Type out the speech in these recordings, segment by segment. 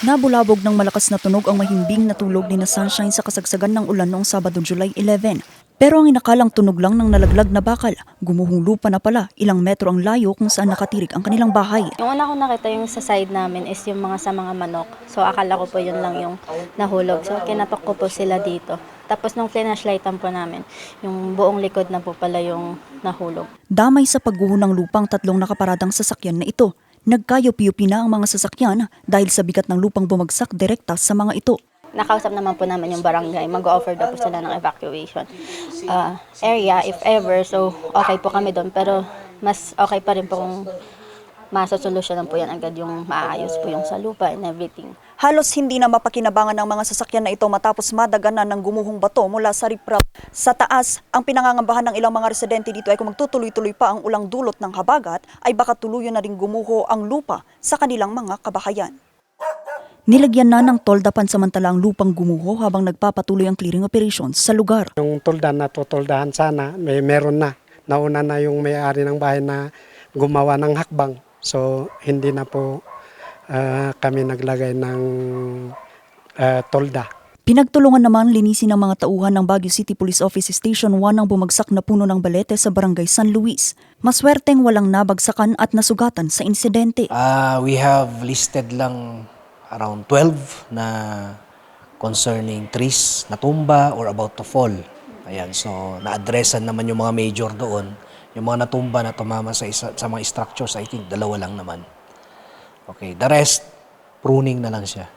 Nabulabog ng malakas na tunog ang mahimbing na tulog ni na Sunshine sa kasagsagan ng ulan noong Sabado, July 11. Pero ang inakalang tunog lang ng nalaglag na bakal, gumuhong lupa na pala ilang metro ang layo kung saan nakatirik ang kanilang bahay. Yung una ko nakita yung sa side namin is yung sa mga manok. So akala ko po yun lang yung nahulog. So kinatok ko po sila dito. Tapos nung flashlightan po namin, yung buong likod na po pala yung nahulog. Damay sa pagguho ng lupang tatlong nakaparadang sasakyan na ito. Nagkayupi-yupi na ang mga sasakyan dahil sa bigat ng lupang bumagsak direkta sa mga ito. Nakausap naman po namin yung barangay. Mag-offer daw po sila ng evacuation area if ever. So okay po kami doon. Pero mas okay pa rin po kung masosolusyonan po yan agad yung maayos po yung sa lupa and everything. Halos hindi na mapakinabangan ng mga sasakyan na ito matapos madaganan ng gumuhong bato mula sa riprap. Sa taas, ang pinangangambahan ng ilang mga residente dito ay kung magtutuloy-tuloy pa ang ulang dulot ng habagat ay baka tuluyan na rin gumuho ang lupa sa kanilang mga kabahayan. Nilagyan na ng tolda pansamantala ang lupang gumuho habang nagpapatuloy ang clearing operations sa lugar. Yung tolda na tutoldahan sana, meron na. Nauna na yung may-ari ng bahay na gumawa ng hakbang. So hindi na po kami naglagay ng tolda. Pinagtulungan naman linisin ng mga tauhan ng Baguio City Police Office Station 1 ang bumagsak na puno ng balete sa barangay San Luis. Maswerteng walang nabagsakan at nasugatan sa insidente. We have listed lang around 12 na concerning trees na tumba or about to fall. Ayan, so na-addressan naman yung mga major doon. Yung mga natumba na tumama sa mga structures, I think dalawa lang naman. Okay, the rest, pruning na lang siya.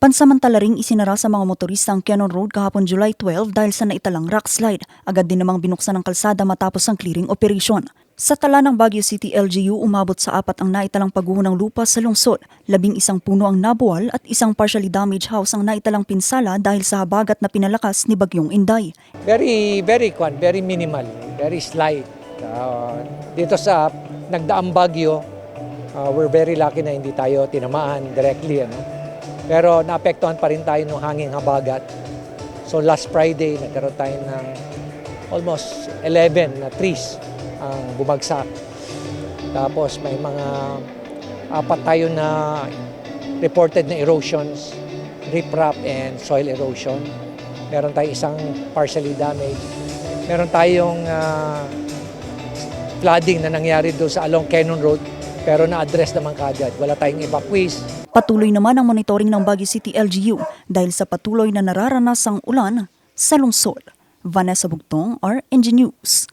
Pansamantala ring isinara sa mga motorista ang Quezon Road kahapon July 12 dahil sa naitalang rock slide. Agad din namang binuksan ang kalsada matapos ang clearing operation. Sa tala ng Baguio City LGU, umabot sa 4 ang naitalang pagguho ng lupa sa lungsod. 11 puno ang nabuwal at isang partially damaged house ang naitalang pinsala dahil sa habagat na pinalakas ni Bagyong Inday. Very minimal, very slight. Dito sa nagdaang bagyo, we're very lucky na hindi tayo tinamaan directly. Pero naapektuhan pa rin tayo ng hanging habagat. So last Friday, nagkaroon tayo ng almost 11 na trees ang bumagsak. Tapos may mga 4 tayo na reported na erosions, riprap and soil erosion. Meron tayong isang partially damaged. Meron tayong flooding na nangyari doon sa along Quezon Road, pero na-address naman kaagad. Wala tayong evacuees. Patuloy naman ang monitoring ng Baguio City LGU dahil sa patuloy na nararanasang ulan sa lungsod. Vanessa Bugtong, RNG News.